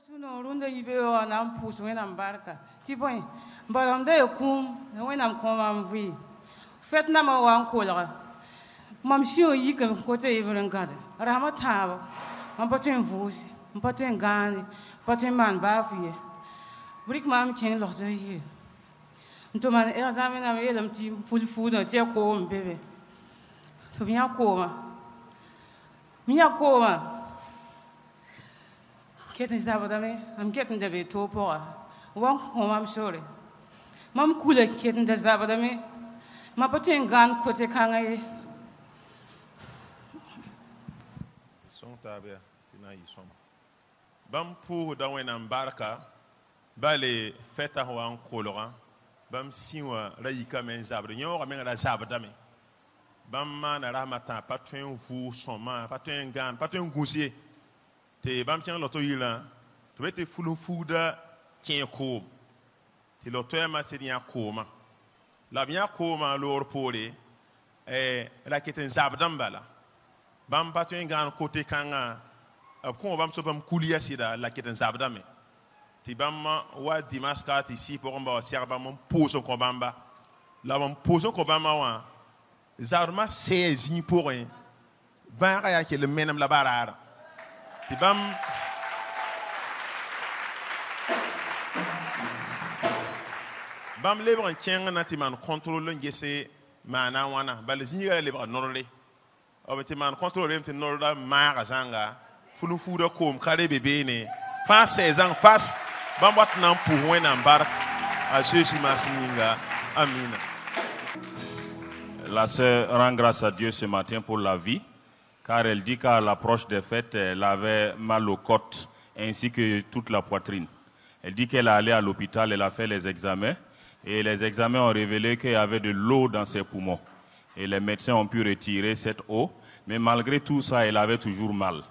suno runda ibeo nam pusu wenam barka. Tipoin. Balam de kum, wenam komam vi. Fet na ma wan kola. Mam shio yikan kote iberen garden. Rama tabo. Mam patuen vusi. Mam patuen gani. Patuen man bafie. Brik mam cheng lokte hier. Nto man examen am elam ti full food na je ko mbebe. To biya koma. Miya koma. Keten zabadame, am keten de be to pora. Wan koma am sorry. Mam kule keten de zabadame. Ma patuen gan kote kangaye. Son tabia tina yisom. Bam pour da wenam barka. Bale feta wan kolora. Bam siwa rayika men zabre. Nyo men la zabadame. Bam man ramata patuen fu soma, patuen gan, patuen gousier. Te bam tiens l'auto yila. Tu veux te foulou fouda kien ko. Te l'auto ma c'est bien koma. La bien koma l'or pole. La keten zabdam bala. Bam patuen gan côté kanga. Kon bam so bam koulia sida la keten zabdame. Ti bam wa dimaskat ici pour on ba serba mon pose ko bamba. La mon pose ko bamba wa. Zarma 16 pour rien. Ben ya ke le menam la barara. Ti bam bam lebre kenga na ti man contrôle ngese mana wana bal zinga lebre norle o ti man contrôle ti norda mara zanga fulu fuda kom kare bébé ne fa 16 ans face bam wat nan pour wena mbar a Jésus masninga amina. La sœur rend grâce à Dieu ce matin pour la vie, car elle dit qu'à l'approche des fêtes, elle avait mal aux côtes ainsi que toute la poitrine. Elle dit qu'elle est allée à l'hôpital, elle a fait les examens, et les examens ont révélé qu'il y avait de l'eau dans ses poumons. Et les médecins ont pu retirer cette eau, mais malgré tout ça, elle avait toujours mal.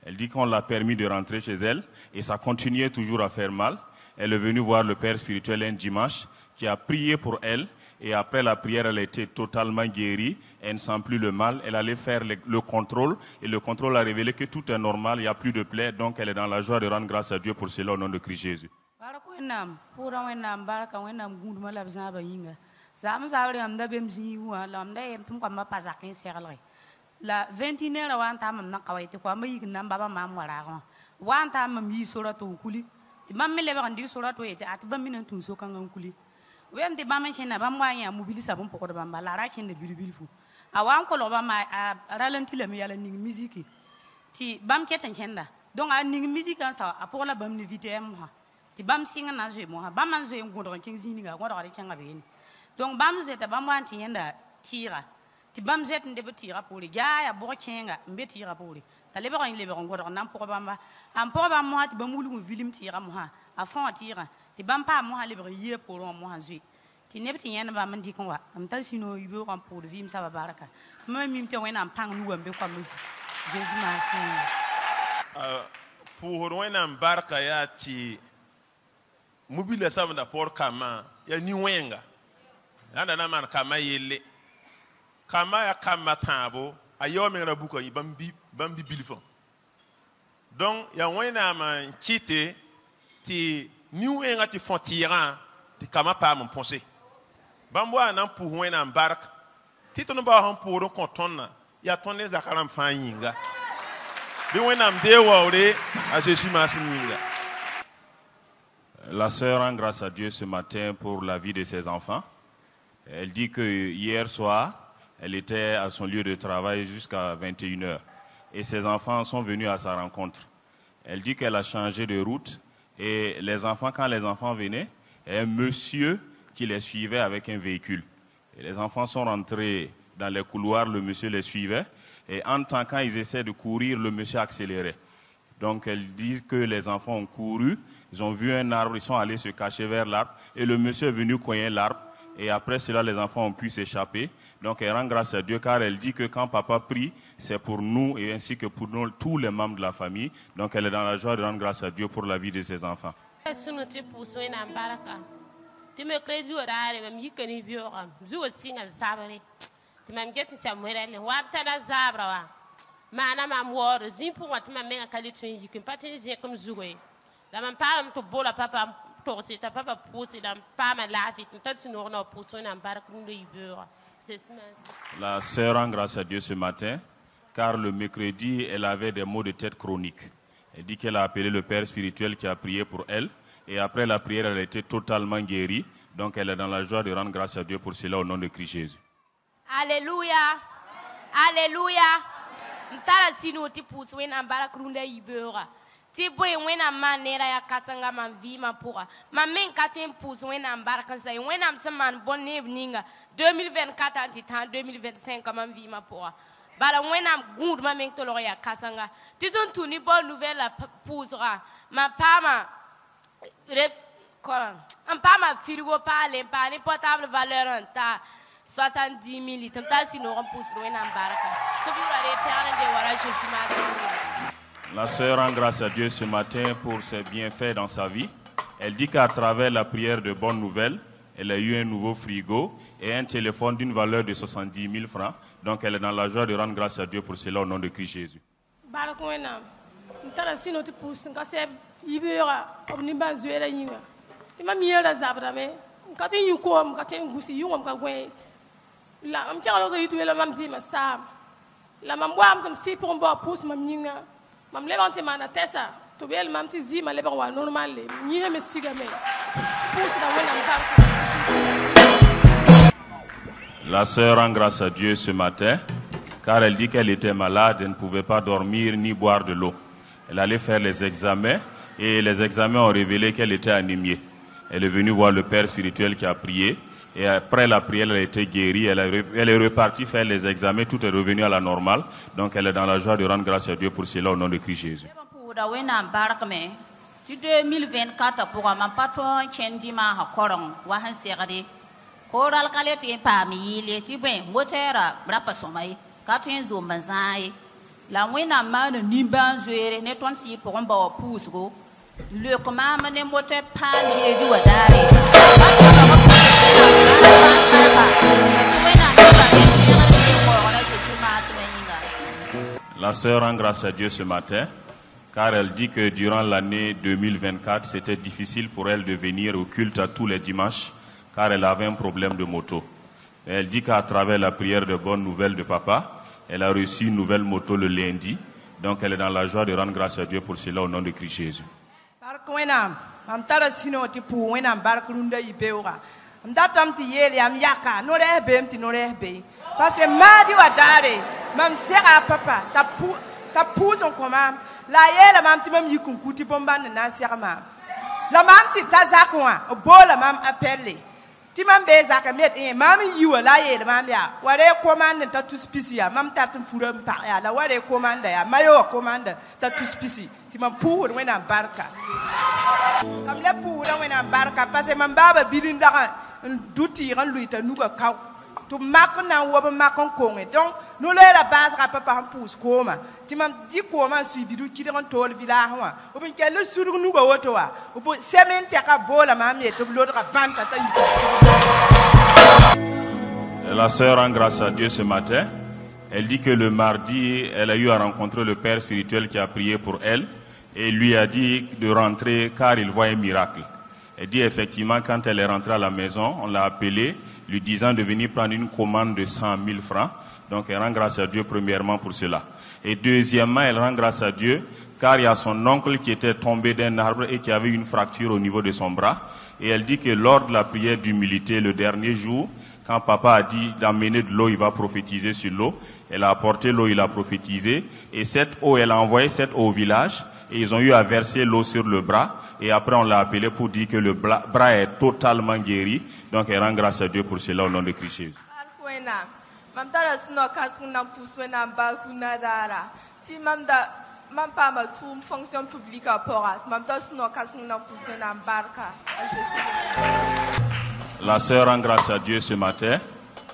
Elle dit qu'on l'a permis de rentrer chez elle, et ça continuait toujours à faire mal. Elle est venue voir le père spirituel un dimanche, qui a prié pour elle, et après la prière, elle était totalement guérie, elle ne sent plus le mal, elle allait faire le contrôle, et le contrôle a révélé que tout est normal, il n'y a plus de plaies, donc elle est dans la joie de rendre grâce à Dieu pour cela au nom de Christ Jésus. La 21 wan tam na kawaite ko ma yig nan baba mam wala wan tam mam yi sura to kuli ti mam me le ba ndi sura to yete at bam min tun so kan kuli wem ti bam chen na bam wanya mobilisa bam poko bam ba la ra chen de bilbil fu a wan ko lo ba ma ralanti le mi yala ning musique ti bam keten chen da donc a ning musique an sa a pour la bam ni VTM ha ti bam singa na je mo ha bam man je ngondro chen zini ga ngondro ri chen ga be ni donc bam je ta bam wan ti yenda tira ti bam zet nde betira poli ga ya bo chenga mbetira poli ta lebe ran lebe ran godon nam poko bamba am poko bam mo ti bamulu mu vilim tira mo ha a fon tira ti bam pa mo ha lebe ye polo mo ha zui ti ne beti yana ba man di kon wa am tal sino yibo ran poli vim sa baraka mo mim te wena am pang nu wambe kwa muzi Jésus merci pour wena baraka ya ti mobile sa vanda por kama ya ni wenga anda na man kama yele kama ya kama tabo ayo me na buko bambi bilfon donc ya wena man kite ti ni wenga ti fontira ti kama pa mon penser bambo na pour wena bark ti to no ba han pour kontonna ya tonne zakaram fanyinga bi wena mde waure a Jésus masinga. La sœur rend grâce à Dieu ce matin pour la vie de ses enfants. Elle dit que hier soir elle était à son lieu de travail jusqu'à 21h. Et ses enfants sont venus à sa rencontre. Elle dit qu'elle a changé de route. Et les enfants, quand les enfants venaient, il y a un monsieur qui les suivait avec un véhicule. Et les enfants sont rentrés dans les couloirs, le monsieur les suivait. Et en tant quand ils essaient de courir, le monsieur accélérait. Donc elle dit que les enfants ont couru, ils ont vu un arbre, ils sont allés se cacher vers l'arbre. Et le monsieur est venu cogner l'arbre. Et après cela, les enfants ont pu s'échapper. Donc elle rend grâce à Dieu car elle dit que quand papa prie, c'est pour nous et ainsi que pour nous, tous les membres de la famille. Donc elle est dans la joie de rendre grâce à Dieu pour la vie de ses enfants. La man pam to bola papa to c'est papa pousser dans pas ma la vie tant sinon on pousser dans barque nous libère. La sœur rend grâce à Dieu ce matin, car le mercredi, elle avait des maux de tête chroniques. Elle dit qu'elle a appelé le père spirituel qui a prié pour elle. Et après la prière, elle a été totalement guérie. Donc elle est dans la joie de rendre grâce à Dieu pour cela au nom de Christ Jésus. Alléluia. Alléluia. Ntara sino ti pousse wena mbara krunda ibera. Ti boy wena manera ya kasanga man vima pour. Ma men katen pousse wena mbara kansa wena msaman bonne evening 2024 antitan 2025 man vima pour. Bala wena good ma men tolo ya kasanga. Ti zon tuni bonne nouvelle la poussera. Ma pama un pas ma frigo pas l'empane portable valeur en ta 70 000 litres. Sinon on pousse loin en baraka. La sœur rend grâce à Dieu ce matin pour ses bienfaits dans sa vie. Elle dit qu'à travers la prière de bonnes nouvelles, elle a eu un nouveau frigo et un téléphone d'une valeur de 70 000 francs. Donc elle est dans la joie de rendre grâce à Dieu pour cela au nom de Christ Jésus. Tima miera zabra me kati yuko kati ngusi yungom ka gwe la am tialo so yitu la mam di ma sam la mam bwa am tam si pour mbo pousse mam nyinga mam levante mana tesa to bel mam ti zima le wa normal le nyi me siga me pousse da wala am. La sœur rend grâce à Dieu ce matin car elle dit qu'elle était malade, elle ne pouvait pas dormir ni boire de l'eau. Elle allait faire les examens et les examens ont révélé qu'elle était anémiée. Elle est venue voir le père spirituel qui a prié. Et après la prière, elle a été guérie. Elle est repartie faire les examens. Tout est revenu à la normale. Donc elle est dans la joie de rendre grâce à Dieu pour cela au nom de Christ Jésus. 2024 pour ma patron Chendima Hakorong, Wahan Serade, Coral Caleti Pami, Letibe, Motera, Brapasomai, Katin Zumbazai, la Wena Man, Nimban Zuere, Netonsi, Pomba, Pusgo. Le commandement ne mote pas du adari. La sœur rend grâce à Dieu ce matin, car elle dit que durant l'année 2024, c'était difficile pour elle de venir au culte à tous les dimanches, car elle avait un problème de moto. Et elle dit qu'à travers la prière de bonnes nouvelles de papa, elle a reçu une nouvelle moto le lundi. Donc elle est dans la joie de rendre grâce à Dieu pour cela au nom de Christ Jésus. Wenam am tara sino ti pu wenam barkrunda ibeura am datam ti yeli am yaka no re bem ti no re be parce que madi wadare mam sera papa ta pu son komam la yela mam ti mam yikun kuti bomba na sera mam la mam ti tazakwa bola mam appelle ti mam be zaka met mam yiwa la yela mam ya ware commande ta tout spécial mam tatum furam pa ya la ware commande ya mayo commande ta tout spécial mam pour wena barka am le pour wena barka parce que mam baba bilinda duti ran luita nuga kaw to makna wo ba makon konge donc nous le la base ra papa pousse koma ti mam di koma su bidu ki ran tol vila ha o bin kelle suru nuga woto wa o bo semen te ka bola mam ye to lo ra banta ta La sœur rend grâce à Dieu ce matin. Elle dit que le mardi, elle a eu à rencontrer le père spirituel qui a prié pour elle. Et lui a dit de rentrer car il voit un miracle. Elle dit effectivement quand elle est rentrée à la maison, on l'a appelée, lui disant de venir prendre une commande de 100 000 francs. Donc elle rend grâce à Dieu premièrement pour cela. Et deuxièmement, elle rend grâce à Dieu car il y a son oncle qui était tombé d'un arbre et qui avait une fracture au niveau de son bras. Et elle dit que lors de la prière d'humilité, le dernier jour, quand papa a dit d'amener de l'eau, il va prophétiser sur l'eau. Elle a apporté l'eau, il a prophétisé. Et cette eau, elle a envoyé cette eau au village. Et ils ont eu à verser l'eau sur le bras. Et après, on l'a appelé pour dire que le bras est totalement guéri. Donc, elle rend grâce à Dieu pour cela au nom de Christ Jésus. La sœur rend grâce à Dieu ce matin,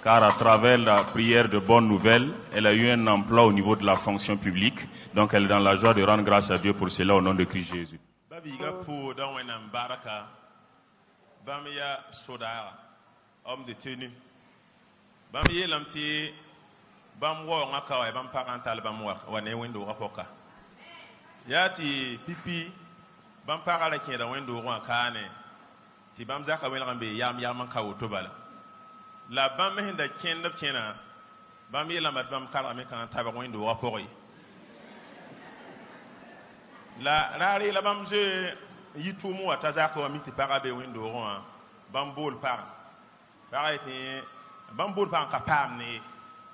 car à travers la prière de bonnes nouvelles, elle a eu un emploi au niveau de la fonction publique. Donc elle est dans la joie de rendre grâce à Dieu pour cela au nom de Christ Jésus. Homme de tenue. Yati pipi bam paga la kẽeda wẽn-doogã kaane tɩ bãmb zaka welg n bee yaam-yaam n ka woto bala la bãmb sẽn da kẽnd b kẽna bãmb yeelame tɩ bãmb kargame kã n tabg wẽn-doogã pʋgẽ la raar yeela bãmb zoe n yi tʋʋm wa t'a zaka wa mik tɩ pagã bee wẽn-doogẽ wã bãmb bool pagã pagã yetɩ bãmb bool pagã ka paam ne ye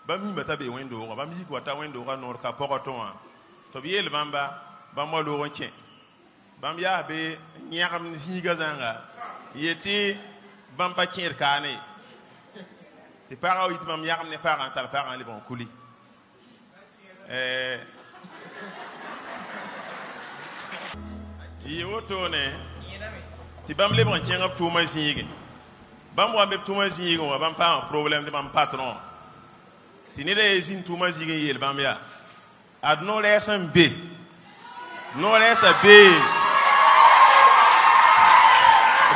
bãmb mima t'a bee wẽn-doogã bãmb yik wa t'a wẽn-doogã noor ka pʋgtẽ wã tɩ b yeel bãmba bãmb wa loog n kẽ bãmb yaa be yãgem zĩiga zãnga yetɩ bãmb pa kẽed kaane tɩ pagã wa yit bãmb yãgem ne pagã n tar pagã n lebg n kuli yɩ wotone tɩ bãmb lebg n kẽng b tʋʋmã zĩige bãmb wa n be b tʋʋmã zĩigẽ wã bãmb paama problème tɩ bãmb patron tɩ ned a ye zĩn tʋʋmã zĩig n yeel bãmb yaa ad no-rɛɛs n be no-rɛɛsã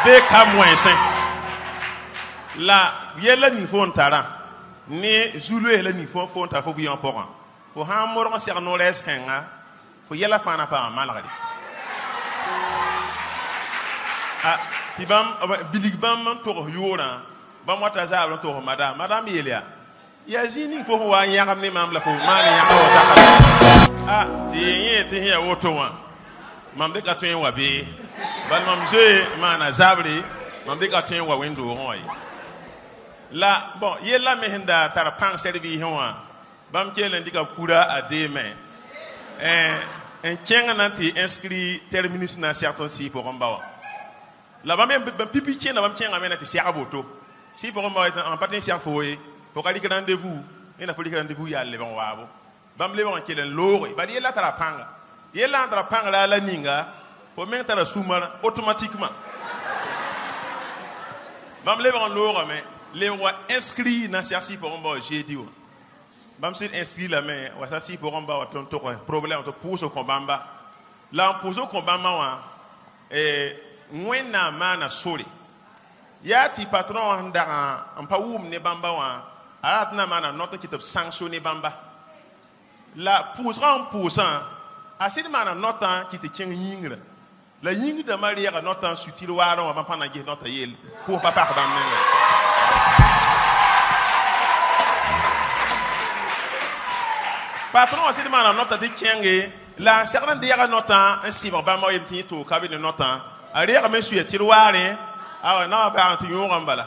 bee kam wẽnsẽ la yɛla ning fo n tarã ne zu-loees la ning fo n tar fo vɩã pʋgã fo sã n morg n seg no-rɛɛs kẽnga fo yɛla fãa na paama malgde tɩ bãmb bilg bãmb n togs yoorã bãmb wata zaabr n togs madam yeel yaa yaa zĩig ning fo sẽn wa n yãgem ne mam la fo maan yãga wa zaka tɩ yẽ tɩ sẽn yaa woto wã mam de ka tõe n wa bee bal mam zoe maana zabre mam de ka tõe n wa wẽn-doogẽ wã ye la bon yella me sẽn da tar pãng sɛd-biisẽ wã bãmb kell n dɩka kura a deeme n kẽng na tɩ inscrit terminus na sɛgt n sɩɩ pʋgẽ ba wã la bãmb pipi kẽna bãmb kẽngame na tɩ sɛg boto sɩɩ pʋgẽ ba wã n pa tõe n sɛg fo ye fo ka rɩk rendez-vous ẽna fo rɩk rendez-vous yaa lebg n waabo bãmb lebg n kell n looge bal yella tara pãnga yella n tara pãng raa la ninga fo meng tara sũmar automatiquement bãmb lebg n loogame lebg wa inscrit na sɛg sɩɩ pʋgẽ ba wa jeudi wã bãmb sɩd inscrit lame wa sa sɩɩ pʋgẽ ba wa tɩ n tog problème tɩ pʋʋs kõ bãmba la n pʋʋs kõ bãmbã wã wẽnnaam maana sore yaa tɩ patron wã sẽn dag n pa wʋʋm ne bãmba wã a rat na maana not n kɩ tɩ b sãngso ne bãmba la pʋʋsgã n pʋʋsã a sɩd maana notã kɩ tɩ kẽng yĩngrã la yĩngdãmbã reega notã n sutir waarẽ wã bãmb pa na ges notã yeel pʋʋs pa pak bãmb nenga patron wã sɩd maana notã tɩ kẽnge la n segd n deega notã n sɩbg bãmb wa yem tɩ yẽ tʋʋg ka be ne notã a reegame n suya tɩd waarẽ awa na wa baag tɩ yõogã n bala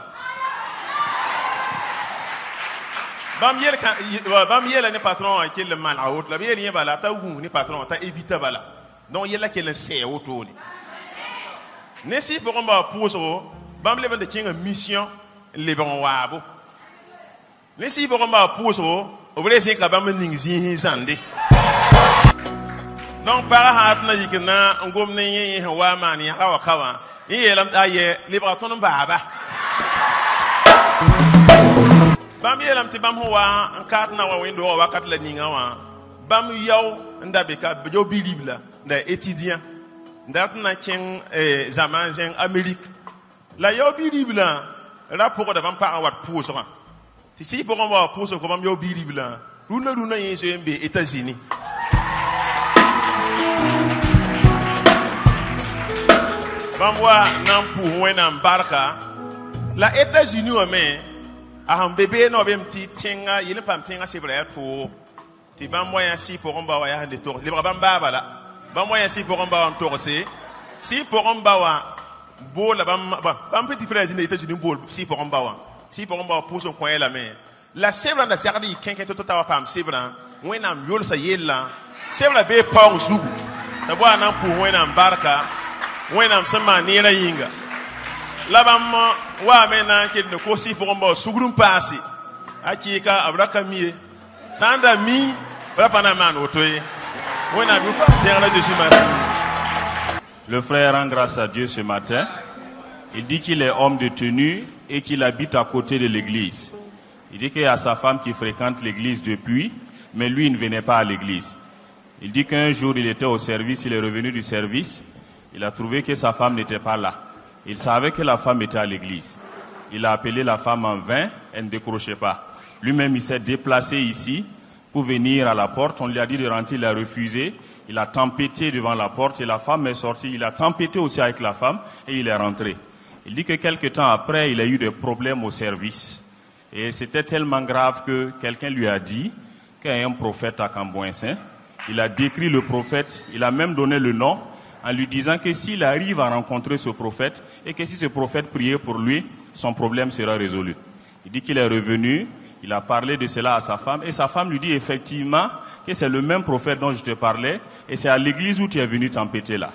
bãmb yeela ne patron wã kell n malga woto la b yeel yẽ bala t'a wũus ne patron wã t'a évita bala donc yella kell n sɛɛ wotone ne sɩ pʋgẽ ba wa pʋʋsgo bãmb leb n da kẽnga mission n lebg n waabo ne sɩ pʋgẽ ba wa pʋʋsgo b re zẽka bãmb n ning zĩisẽ zãnde donc pagã sã tɩ na yik na n gom ne yẽ sẽn wa n maan yãga wa ka wã n yeelame tɩ aye lebga tõnd n baaba bãmb yeelame tɩ bãmb sẽn wa n kaat na wa wẽn-doogã wakat la ninga wã bãmb yao n da be ka yao bilib la n da étudiant n dat n na kẽng zãma n zẽng Amérique la yao bilib la ra pʋgda bãmb pagã wat pʋʋsgã tɩ sɩ pʋgẽ ba wa pʋʋsg kõ bãmb yao bilib la rũnã yẽ zoe n be États-Unis bãmb wa na n pʋʋs wẽnnaam barka la États-Unis wã me a sẽn be bee na bem tɩ tẽnga yɩl n paam tẽngã sebra yaa tʋʋg tɩ bãmb wa yã sɩ pʋgẽ ba wa yaa sẽn de togs lebga bãmb baaba la bãmb wa yã sɩ pʋgẽ ba wa n togse sɩ pʋgẽ ba wa boola bãmb pe diferɛns ne États-Unis bool sɩ pʋgẽ ba wã sɩ pʋgẽ ba wa pʋʋs n kõ yeelame la sebrã da segd yɩ kẽnkẽ tɩ ta wa paam sebrã wẽnnaam yolsa yellã sebra bee paoong zugu t'a bo a na n pʋʋs wẽnnaam barka wẽnnaam sẽn maan neerã yĩnga la bãmb waame na n kell ne kos sɩ pʋgẽ ba wa sugr n paase a kɩɩka b ra ka mi ye sã n da mi b ra pa na n maan woto ye wẽnnaam yʋ pa tẽgla Jésus mari. Le frère rend grâce à Dieu ce matin. Il dit qu'il est homme de tenue et qu'il habite à côté de l'église. Il dit qu'il y a sa femme qui fréquente l'église depuis, mais lui, il ne venait pas à l'église. Il dit qu'un jour, il était au service, il est revenu du service, il a trouvé que sa femme n'était pas là. Il savait que la femme était à l'église. Il a appelé la femme en vain, elle ne décrochait pas. Lui-même, il s'est déplacé ici pour venir à la porte. On lui a dit de rentrer, il a refusé. Il a tempêté devant la porte et la femme est sortie. Il a tempêté aussi avec la femme et il est rentré. Il dit que quelque temps après, il a eu des problèmes au service. Et c'était tellement grave que quelqu'un lui a dit qu'il y a un prophète à Camboinsin. Il a décrit le prophète, il a même donné le nom en lui disant que s'il arrive à rencontrer ce prophète et que si ce prophète priait pour lui, son problème sera résolu. Il dit qu'il est revenu, il a parlé de cela à sa femme et sa femme lui dit effectivement que c'est le même prophète dont je te parlais et c'est à l'église où tu es venu t'empêter là.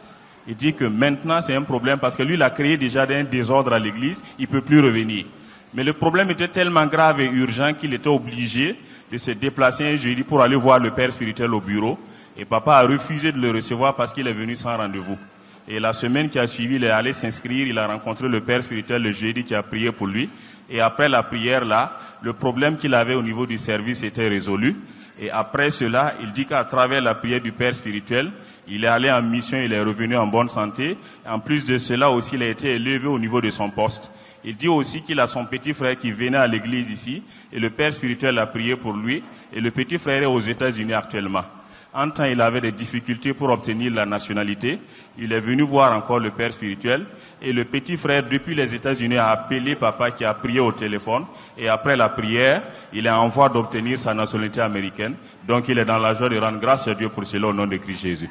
Il dit que maintenant c'est un problème parce que lui il a créé déjà un désordre à l'église, il ne peut plus revenir. Mais le problème était tellement grave et urgent qu'il était obligé de se déplacer un jeudi pour aller voir le père spirituel au bureau. Et papa a refusé de le recevoir parce qu'il est venu sans rendez-vous. Et la semaine qui a suivi, il est allé s'inscrire, il a rencontré le père spirituel le jeudi qui a prié pour lui. Et après la prière là, le problème qu'il avait au niveau du service était résolu. Et après cela, il dit qu'à travers la prière du père spirituel, il est allé en mission, il est revenu en bonne santé. En plus de cela aussi, il a été élevé au niveau de son poste. Il dit aussi qu'il a son petit frère qui venait à l'église ici, et le père spirituel a prié pour lui, et le petit frère est aux États-Unis actuellement. En temps, il avait des difficultés pour obtenir la nationalité. Il est venu voir encore le père spirituel, et le petit frère, depuis les États-Unis, a appelé papa qui a prié au téléphone, et après la prière, il est en voie d'obtenir sa nationalité américaine. Donc il est dans la joie de rendre grâce à Dieu pour cela au nom de Christ Jésus.